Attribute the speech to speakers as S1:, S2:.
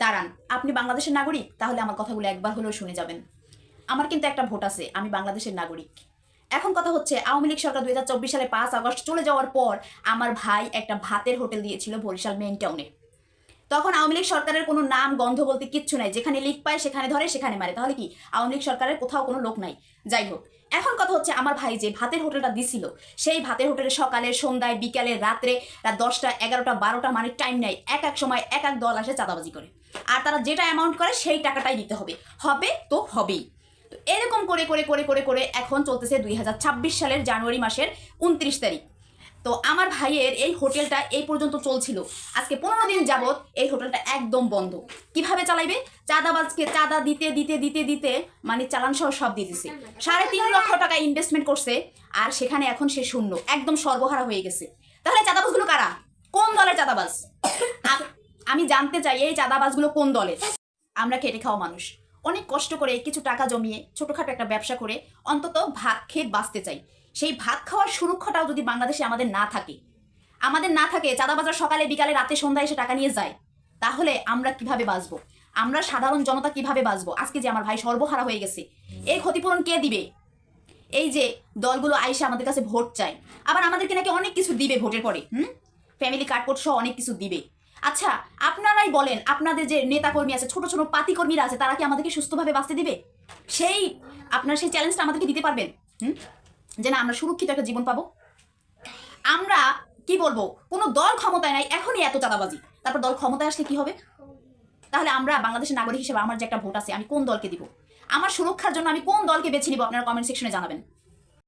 S1: দাঁড়ান, আপনি বাংলাদেশের নাগরিক? তাহলে আমার কথাগুলো একবার হলেও শুনে যাবেন। আমার কিন্তু একটা ভোট আছে, আমি বাংলাদেশের নাগরিক। এখন কথা হচ্ছে, আওয়ামী লীগ সরকার 2024 সালে 5 আগস্ট চলে যাওয়ার পর আমার ভাই একটা ভাতের হোটেল দিয়েছিল বরিশাল মেইন টাউনে। তখন আওয়ামী লীগ সরকারের কোনো নাম গন্ধ বলতে কিচ্ছু নাই, যেখানে লিক পায় সেখানে ধরে সেখানে মারে। তাহলে কি আওয়ামী লীগ সরকারের কোথাও কোনো লোক নাই? যাই হোক, এখন কথা হচ্ছে, আমার ভাই যে ভাতের হোটেলটা দিছিল, সেই ভাতের হোটেলে সকালে, সন্ধ্যায়, বিকালে, রাত্রে, রাত 10টা, 11টা, 12টা মানে টাইম নাই, এক এক সময় এক এক দল আসে চাঁদাবাজি করে। আর তারা যেটা অ্যামাউন্ট করে সেই টাকাটাই দিতে হবে, হবে তো হবেই। তো এরকম করে করে করে করে করে এখন চলতেছে 2026 সালের জানুয়ারি মাসের 29 তারিখ। তো আমার ভাইয়ের এই হোটেলটা এই পর্যন্ত চলছিল, আজকে 15 দিন যাবৎ এই হোটেলটা একদম বন্ধ। কিভাবে চালাইবে? চাঁদাবাজকে চাঁদা দিতে দিতে দিতে দিতে মানে চালান সহ সব দিয়ে দিছে। 3.5 লক্ষ টাকা ইনভেস্টমেন্ট করছে, আর সেখানে এখন সে শূন্য, একদম সর্বহারা হয়ে গেছে। তাহলে চাঁদাবাজগুলো কারা? কোন দলের চাঁদাবাজ? আমি জানতে চাই এই চাঁদাবাজগুলো কোন দলের? আমরা খেটে খাওয়া মানুষ, অনেক কষ্ট করে কিছু টাকা জমিয়ে ছোটখাটো একটা ব্যবসা করে অন্তত ভাত খেয়ে বাঁচতে চাই। সেই ভাত খাওয়ার সুরক্ষাটাও যদি বাংলাদেশে আমাদের না থাকে, চাঁদাবাজার সকালে বিকালে রাতে সন্ধ্যায় এসে টাকা নিয়ে যায়, তাহলে আমরা কিভাবে বাঁচবো? আমরা সাধারণ জনতা কিভাবে বাঁচবো? আজকে যে আমার ভাই সর্বহারা হয়ে গেছে, এই ক্ষতিপূরণ কে দিবে? এই যে দলগুলো আইসা আমাদের কাছে ভোট চায়, আবার আমাদেরকে নাকি অনেক কিছু দিবে ভোটের পরে, ফ্যামিলি কার্ড সহ অনেক কিছু দিবে। আচ্ছা, আপনারাই বলেন, আপনাদের যে নেতাকর্মী আছে, ছোট ছোট পাতিকর্মীরা আছে, তারা কি আমাদেরকে সুস্থভাবে বাঁচতে দিবে? সেই আপনার সেই চ্যালেঞ্জটা আমাদেরকে দিতে পারবেন? যে না, আমরা সুরক্ষিত একটা জীবন পাবো? আমরা কি বলবো, কোনো দল ক্ষমতায় নাই, এখনই এত চাঁদাবাজি, তারপর দল ক্ষমতায় আসলে কি হবে? তাহলে আমরা বাংলাদেশের নাগরিক হিসেবে আমার যে একটা ভোট আছে, আমি কোন দলকে দিব? আমার সুরক্ষার জন্য আমি কোন দলকে বেছে নিব? আপনারা কমেন্ট সেকশনে জানাবেন।